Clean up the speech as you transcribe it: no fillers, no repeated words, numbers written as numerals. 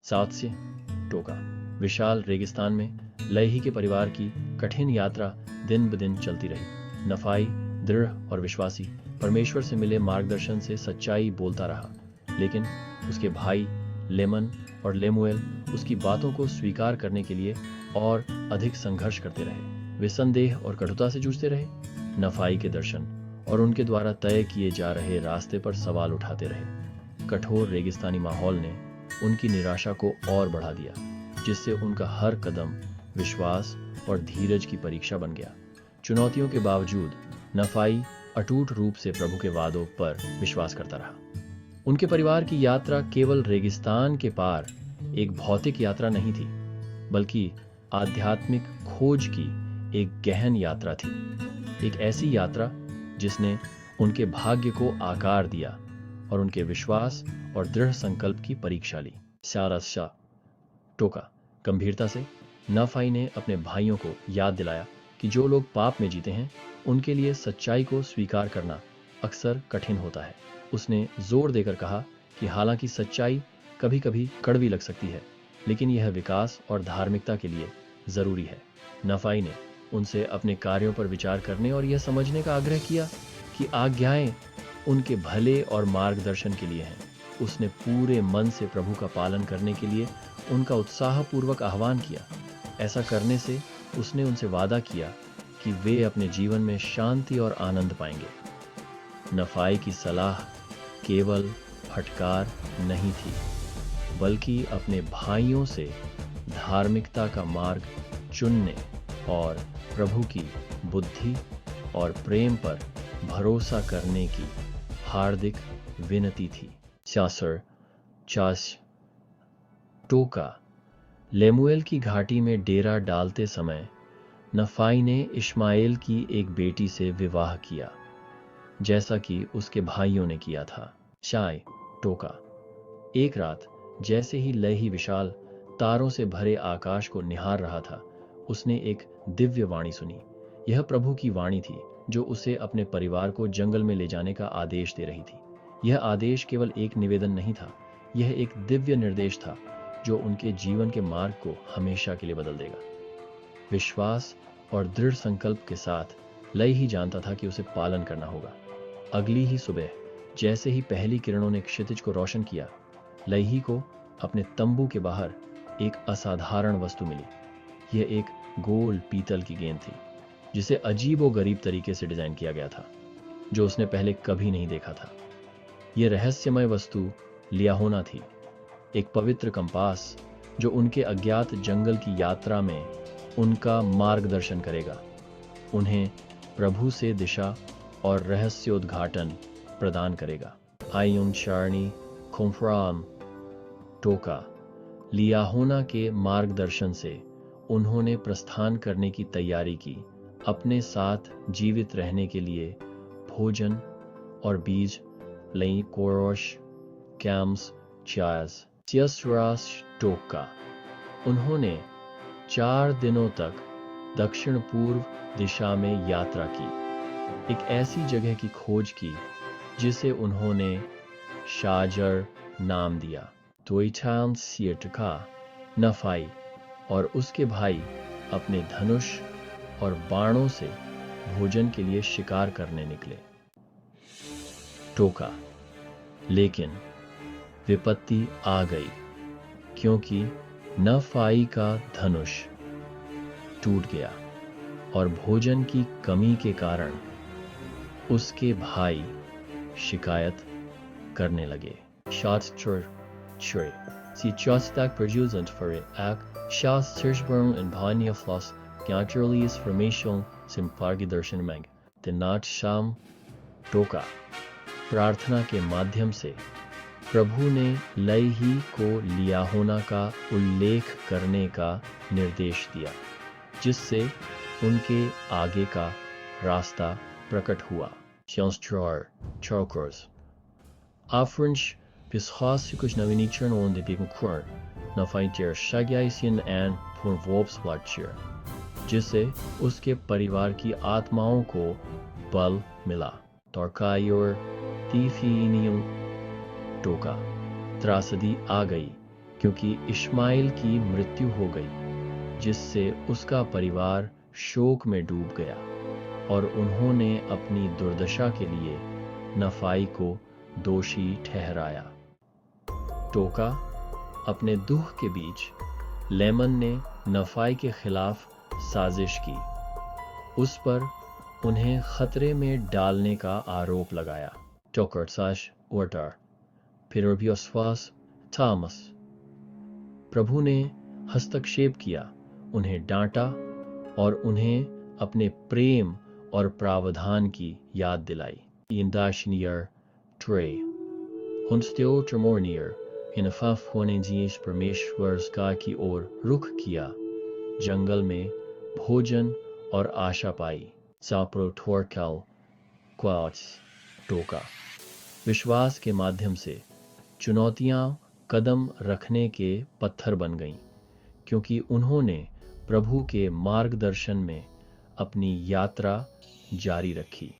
सात्स्य टोका। विशाल रेगिस्तान में लयही के परिवार की कठिन यात्रा दिन ब दिन चलती रही। नफाई दृढ़ और विश्वासी परमेश्वर से मिले मार्गदर्शन से सच्चाई बोलता रहा, लेकिन उसके भाई लेमन और लेमुएल उसकी बातों को स्वीकार करने के लिए और अधिक संघर्ष करते रहे। वे संदेह और कटुता से जूझते रहे। नफाई के दर्शन और उनके द्वारा तय किए जा रहे रास्ते पर सवाल उठाते रहे। कठोर रेगिस्तानी माहौल ने उनकी निराशा को और बढ़ा दिया, जिससे उनका हर कदम विश्वास और धीरज की परीक्षा बन गया। चुनौतियों के बावजूद नफाई अटूट रूप से प्रभु के वादों पर विश्वास करता रहा। उनके परिवार की यात्रा केवल रेगिस्तान के पार एक भौतिक यात्रा नहीं थी, बल्कि आध्यात्मिक खोज की एक गहन यात्रा थी। एक ऐसी यात्रा जिसने उनके भाग्य को आकार दिया और उनके विश्वास और दृढ़ संकल्प की परीक्षा ली। शारस्या टोका। गंभीरता से नफाई ने अपने भाइयों को याद दिलाया कि जो लोग पाप में जीते हैं उनके लिए सच्चाई को स्वीकार करना अक्सर कठिन होता है। उसने जोर देकर कहा कि हालांकि सच्चाई कभी कभी कड़वी लग सकती है, लेकिन यह विकास और धार्मिकता के लिए जरूरी है। नफाई ने उनसे अपने कार्यों पर विचार करने और यह समझने का आग्रह किया कि आज्ञाएं उनके भले और मार्गदर्शन के लिए हैं। उसने पूरे मन से प्रभु का पालन करने के लिए उनका उत्साहपूर्वक आह्वान किया। ऐसा करने से उसने उनसे वादा किया कि वे अपने जीवन में शांति और आनंद पाएंगे। नफाई की सलाह केवल फटकार नहीं थी, बल्कि अपने भाइयों से धार्मिकता का मार्ग चुनने और प्रभु की बुद्धि और प्रेम पर भरोसा करने की हार्दिक विनती थी। चासर चास टोका। लेमुएल की घाटी में डेरा डालते समय नफाई ने इश्माएल की एक बेटी से विवाह किया, जैसा कि उसके भाइयों ने किया था। शाय टोका। एक रात जैसे ही लयही विशाल तारों से भरे आकाश को निहार रहा था, उसने एक दिव्य वाणी सुनी। यह प्रभु की वाणी थी, जो उसे अपने परिवार को जंगल में ले जाने का आदेश दे रही थी। यह आदेश केवल एक निवेदन नहीं था, यह एक दिव्य निर्देश था जो उनके जीवन के मार्ग को हमेशा के लिए बदल देगा। विश्वास और दृढ़ संकल्प के साथ लयही जानता था कि उसे पालन करना होगा। अगली ही सुबह जैसे ही पहली किरणों ने क्षितिज को रोशन किया, लयही को अपने तंबू के बाहर एक असाधारण वस्तु मिली। यह एक गोल पीतल की गेंद थी, जिसे अजीबोगरीब तरीके से डिजाइन किया गया था, जो उसने पहले कभी नहीं देखा था। यह रहस्यमय वस्तु लियाहोना थी, एक पवित्र कंपास जो उनके अज्ञात जंगल की यात्रा में उनका मार्गदर्शन करेगा, उन्हें प्रभु से दिशा और रहस्योद्घाटन प्रदान करेगा। आयुन चारणी खुमफ्राम टोका। लियाहोना के मार्गदर्शन से उन्होंने प्रस्थान करने की तैयारी की। अपने साथ जीवित रहने के लिए भोजन और बीज लई कोरोश कैम्स चायस चियसरास टोका। उन्होंने 4 दिनों तक दक्षिण पूर्व दिशा में यात्रा की, एक ऐसी जगह की खोज की जिसे उन्होंने शाजर नाम दिया। त्वेटान सियटका। नफाई और उसके भाई अपने धनुष और बाणों से भोजन के लिए शिकार करने निकले। टोका। लेकिन विपत्ति आ गई, क्योंकि नफाई का धनुष टूट गया और भोजन की कमी के कारण उसके भाई शिकायत करने लगे। Sie Jostak Perjusant for it, ak Shas Tirshburn and Panya Floss, Gantrulius Formation Simpargi Darshan Meg, Dinat Sham टोका। प्रार्थना के माध्यम से प्रभु ने लयही को लियाहोना का उल्लेख करने का निर्देश दिया, जिससे उनके आगे का रास्ता प्रकट हुआ। Afrinch Pischasikos Navinichern on the Bigmukur, Nafaintir Shagyaisian and Punvobswatchir, जिससे उसके परिवार की आत्माओं को बल मिला। Torkayur Tifinium टोका। त्रासदी आ गई, क्योंकि इश्माइल की मृत्यु हो गई, जिससे उसका परिवार शोक में डूब गया, और उन्होंने अपनी दुर्दशा के लिए नफाई को दोषी ठहराया। टोका, अपने दुख के बीच लेमन ने नफाई के खिलाफ साजिश की, उस पर उन्हें खतरे में डालने का आरोप लगाया। टोकर्साश ओर्टार फिरोबियोस्वास थॉमस। प्रभु ने हस्तक्षेप किया, उन्हें डांटा और उन्हें अपने प्रेम और प्रावधान की याद दिलाई। इंदाशनियर ट्रे हुंस्त्यो ट्रमोर्नियर इनफाफ होने जीस परमेश्वर का की ओर रुख किया, जंगल में भोजन और आशा पाई। साप्रोथोरकल क्वाट्स टोका, विश्वास के माध्यम से चुनौतियां कदम रखने के पत्थर बन गईं, क्योंकि उन्होंने प्रभु के मार्गदर्शन में अपनी यात्रा जारी रखी।